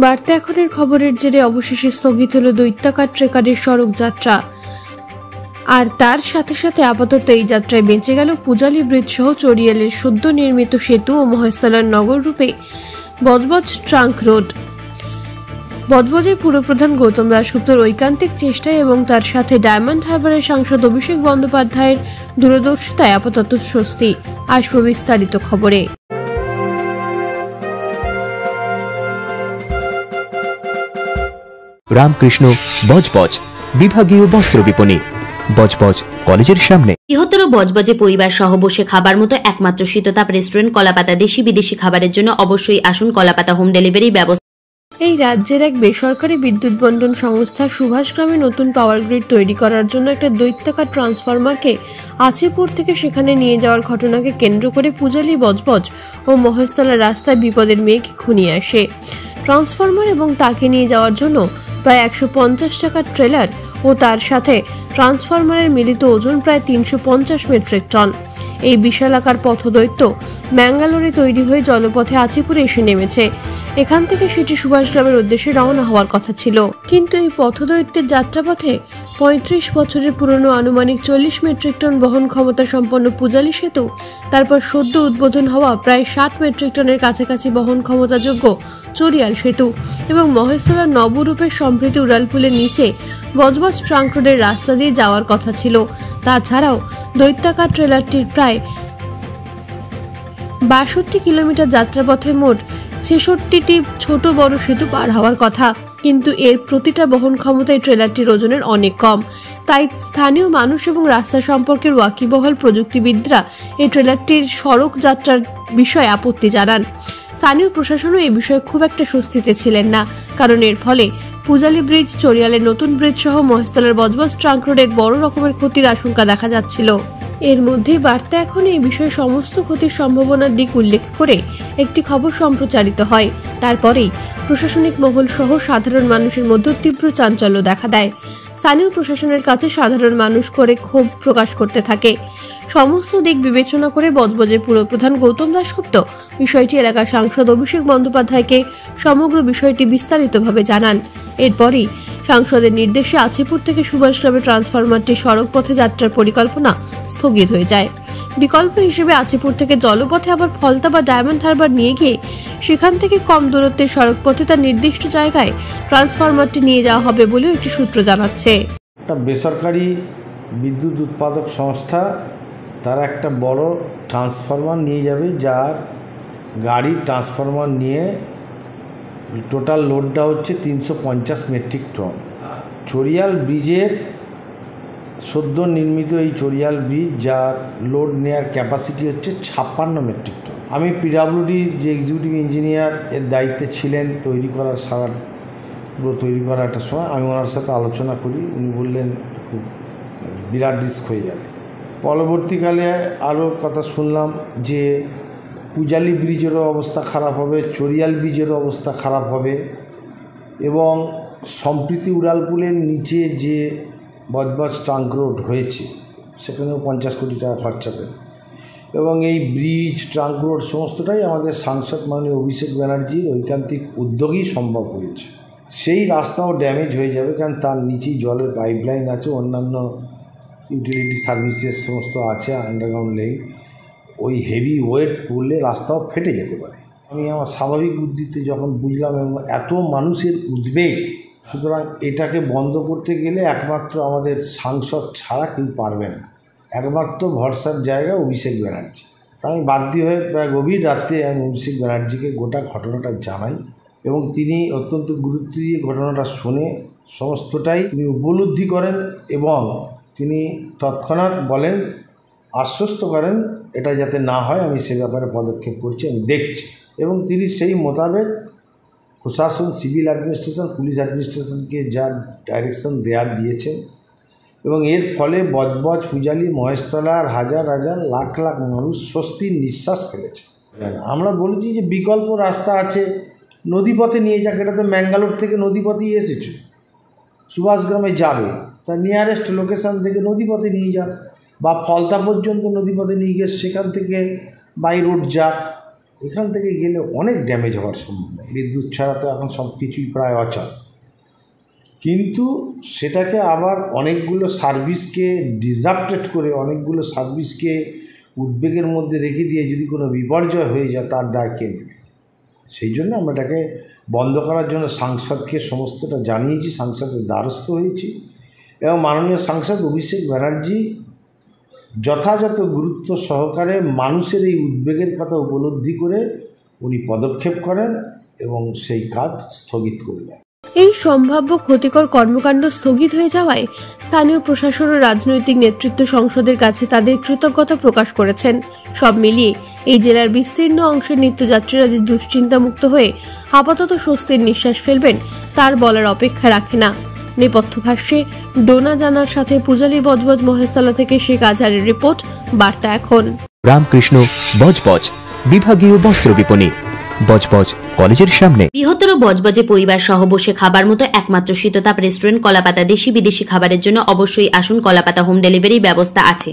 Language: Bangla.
বার্তা এখনের খবরের জেরে অবশেষে স্থগিত হলো দৈত্যাকার ট্রেকারের সড়ক যাত্রা। আর তার সাথে সাথে আপাতত এই যাত্রায় বেঁচে গেল পূজালী ব্রিজ সহ চড়িয়ালের সদ্য নির্মিত সেতু ও মহেশতলার নগর রূপে বজবজ ট্রাঙ্ক রোড। বজবজের পুরপ্রধান গৌতম দাশগুপ্তর ঐকান্তিক চেষ্টায় এবং তার সাথে ডায়মন্ড হারবারের সাংসদ অভিষেক বন্দ্যোপাধ্যায়ের দূরদর্শিতায় আপাতত স্বস্তি। আসবো বিস্তারিত খবরে। রামকৃষ্ণ বজবজ বিভাগীয় বস্ত্র বিপণী, বজবজ কলেজের সামনে। বৃহত্তর বজবজে পরিবার সহ বসে খাবার মতো একমাত্র শীততাপ রেস্টুরেন্ট কলাপাতা। দেশি বিদেশি খাবারের জন্য অবশ্যই আসুন কলাপাতা। হোম ডেলিভারি ব্যবস্থা। এই রাজ্যের এক বেসরকারি বিদ্যুৎ বন্টন সংস্থা সুভাষগ্রামে নতুন পাওয়ার গ্রিড তৈরি করার জন্য একটা দৈত্যাকার ট্রান্সফরমারকে আচিপুর থেকে সেখানে নিয়ে যাওয়ার ঘটনাকে কেন্দ্র করে পূজালী বজবজ ও মহেশতলা রাস্তায় বিপদের মেঘ ঘনিয়ে আসে। ট্রান্সফরমার এবং তাকে নিয়ে যাওয়ার জন্য প্রায় 150 টাকার ট্রেলার ও তার সাথে ট্রান্সফরমারের মিলিত ওজন প্রায় 350 মেট্রিক টন। এই বিশালাকার পথদৈত্য ম্যাঙ্গালোরে তৈরি হয়ে জলপথে আচিপুরে এসে নেমেছে। এখান থেকে সেটি সুভাষগ্রামের উদ্দেশ্যে রওনা হওয়ার কথা ছিল, কিন্তু এই পথদৈত্যের যাত্রাপথে 35 বছরের পুরনো আনুমানিক 40 মেট্রিক টন বহন ক্ষমতা সম্পন্ন পূজালী সেতু, তারপর সদ্য উদ্বোধন হওয়া প্রায় 60 মেট্রিক টনের কাছাকাছি বহন ক্ষমতাযোগ্য চড়িয়াল সেতু এবং মহেশতলার নবরূপের সম্প্রীতি উড়ালপুলের নিচে বজবজ ট্রাঙ্ক রোডের রাস্তা দিয়ে যাওয়ার কথা ছিল। তাছাড়াও দৈত্যাকার ট্রেলারটির প্রায় 62 কিলোমিটার যাত্রাপথে মোট 66টি ছোট বড় সেতু পার হওয়ার কথা, কিন্তু এর প্রতিটা বহন ক্ষমতায় ট্রেলারটির ওজনের অনেক কম। তাই স্থানীয় মানুষ এবং রাস্তা সম্পর্কের ওয়াকিবহাল প্রযুক্তিবিদরা এই ট্রেলারটির সড়ক যাত্রার বিষয়ে আপত্তি জানান। স্থানীয় প্রশাসনও এই বিষয়ে খুব একটা স্বস্তিতে ছিলেন না, কারণ এর ফলে পূজালী ব্রিজ, চড়িয়ালের নতুন ব্রিজ সহ মহেশতলার বজবজ ট্রাঙ্ক রোডের বড় রকমের ক্ষতির আশঙ্কা দেখা যাচ্ছিল। এর মধ্যেই বার্তা এখন এই বিষয়ে সমস্ত ক্ষতির সম্ভাবনার দিক উল্লেখ করে একটি খবর সম্প্রচারিত হয়। তারপরেই প্রশাসনিক মহল সহ সাধারণ মানুষের মধ্যে তীব্র চাঞ্চল্য দেখা দেয়। স্থানীয় প্রশাসনের কাছে সাধারণ মানুষ করে ক্ষোভ প্রকাশ করতে থাকে। সমস্ত দিক বিবেচনা করে বজবজের পুরপ্রধান গৌতম দাশগুপ্ত বিষয়টি এলাকার সাংসদ অভিষেক বন্দ্যোপাধ্যায়কে সমগ্র বিষয়টি বিস্তারিতভাবে জানান। এরপরই সাংসদের নির্দেশে আচিপুর থেকে সুভাষগ্রামে ট্রান্সফরমারটি সড়ক পথে যাত্রার পরিকল্পনা স্থগিত হয়ে যায়। বিকল্প হিসেবে আচিপুর থেকে জলপথে আবার ফলতা বা ডায়মন্ড হারবার নিয়ে গিয়ে সেখান থেকে কম দূরত্বের সড়ক পথে তার নির্দিষ্ট জায়গায় ট্রান্সফরমারটি নিয়ে যাওয়া হবে বলেও একটি সূত্র জানাচ্ছে। একটা বেসরকারি বিদ্যুৎ উৎপাদক সংস্থা তারা একটা বড় ট্রান্সফরমার নিয়ে যাবে, যার গাড়ি ট্রান্সফরমার নিয়ে টোটাল লোডটা হচ্ছে 350 মেট্রিক টন। চড়িয়াল ব্রিজের সদ্য নির্মিত এই চড়িয়াল ব্রিজ, যার লোড নেয়ার ক্যাপাসিটি হচ্ছে 56 মেট্রিক টন। আমি পিডাব্লিউডির যে এক্সিকিউটিভ ইঞ্জিনিয়ার এর দায়িত্বে ছিলেন তৈরি করার তৈরি করার একটা সময় আমি ওনার সাথে আলোচনা করি। উনি বললেন খুব বিরাট রিস্ক হয়ে যাবে। পরবর্তীকালে আরও কথা শুনলাম যে পূজালী ব্রিজেরও অবস্থা খারাপ হবে, চড়িয়াল ব্রিজেরও অবস্থা খারাপ হবে এবং সম্প্রীতি উড়ালপুলের নিচে যে বজবজ ট্রাঙ্ক রোড হয়েছে সেখানেও 50 কোটি টাকা খরচা করে এবং এই ব্রিজ, ট্রাঙ্ক রোড সমস্তটাই আমাদের সাংসদ মাননীয় অভিষেক ব্যানার্জির ঐকান্তিক উদ্যোগেই সম্ভব হয়েছে। সেই রাস্তাও ড্যামেজ হয়ে যাবে, কারণ তার নিচেই জলের পাইপলাইন আছে, অন্যান্য ইউটিলিটি সার্ভিসেস সমস্ত আছে, আন্ডারগ্রাউন্ড লেইন। ওই হেভি ওয়েট পড়লে রাস্তাও ফেটে যেতে পারে। আমি আমার স্বাভাবিক বুদ্ধিতে যখন বুঝলাম এবং এত মানুষের উদ্বেগ, সুতরাং এটাকে বন্ধ করতে গেলে একমাত্র আমাদের সাংসদ ছাড়া কেউ পারবে না। একমাত্র ভরসার জায়গা অভিষেক ব্যানার্জি। তাই আমি বাধ্য হয়ে প্রায় গভীর রাতে আমি অভিষেক ব্যানার্জিকে গোটা ঘটনাটা জানাই এবং তিনি অত্যন্ত গুরুত্ব দিয়ে ঘটনাটা শুনে সমস্তটাই তিনি উপলব্ধি করেন এবং তিনি তৎক্ষণাৎ বলেন, আশ্বস্ত করেন এটা যাতে না হয় আমি সে ব্যাপারে পদক্ষেপ করছি, আমি দেখছি। এবং তিনি সেই মোতাবেক প্রশাসন, সিভিল অ্যাডমিনিস্ট্রেশন, পুলিশ অ্যাডমিনিস্ট্রেশনকে যা ডাইরেকশন দিয়েছেন এবং এর ফলে বজবজ, পূজালী, মহেশতলার হাজার হাজার লাখ লাখ মানুষ স্বস্তির নিঃশ্বাস ফেলেছে। আমরা বলেছি যে বিকল্প রাস্তা আছে, নদীপথে নিয়ে যাক। এটা তো ম্যাঙ্গালোর থেকে নদীপথেই এসেছে, সুভাষগ্রামে যাবে, তার নিয়ারেস্ট লোকেশান থেকে নদীপথে নিয়ে যাক বা ফলতা পর্যন্ত নদীপথে নিয়ে গিয়ে সেখান থেকে বাই রোড যাক। এখান থেকে গেলে অনেক ড্যামেজ হওয়ার সম্ভাবনা। বিদ্যুৎ ছাড়া তো এখন সব কিছুই প্রায় অচল, কিন্তু সেটাকে আবার অনেকগুলো সার্ভিসকে ডিসরাপ্টেড করে, অনেকগুলো সার্ভিসকে উদ্বেগের মধ্যে রেখে দিয়ে যদি কোনো বিপর্যয় হয়ে যায় তার দায় কে নেবে? সেই জন্য আমরা এটাকে বন্ধ করার জন্য সাংসদকে সমস্তটা জানিয়েছি, সাংসদের দ্বারস্থ হয়েছি এবং মাননীয় সাংসদ অভিষেক ব্যানার্জি যথাযথ গুরুত্ব সহকারে মানুষের এই উদ্বেগের কথা উপলব্ধি করে উনি পদক্ষেপ করেন এবং সেই কাজ স্থগিত করে দেন। এই সম্ভাব্য ক্ষতিকর কর্মকাণ্ড স্থগিত হয়ে যাওয়ায় স্থানীয় প্রশাসন ও রাজনৈতিক নেতৃত্ব সংসদের কাছে তাদের কৃতজ্ঞতা প্রকাশ করেছেন। সব মিলিয়ে এই জেলার বিস্তীর্ণ অংশের নিত্যযাত্রীরা যে দুশ্চিন্তামুক্ত হয়ে আপাতত স্বস্তির নিঃশ্বাস ফেলবেন তার বলার অপেক্ষা রাখে না। নেপথ্য ভাষ্যে ডোনা জানার সাথে পূজালী বজবজ মহেশতলা থেকে শেখ আজহারের রিপোর্ট, বার্তা এখন। রামকৃষ্ণ বজবজ বিভাগীয় বস্ত্র বিপণী, বজবজ কলেজের সামনে। বৃহত্তর বজবজে পরিবার সহ বসে খাবার মতো একমাত্র শীততাপ রেস্টুরেন্ট কলাপাতা। দেশি বিদেশি খাবারের জন্য অবশ্যই আসুন, কলাপাতা হোম ডেলিভারি ব্যবস্থা আছে।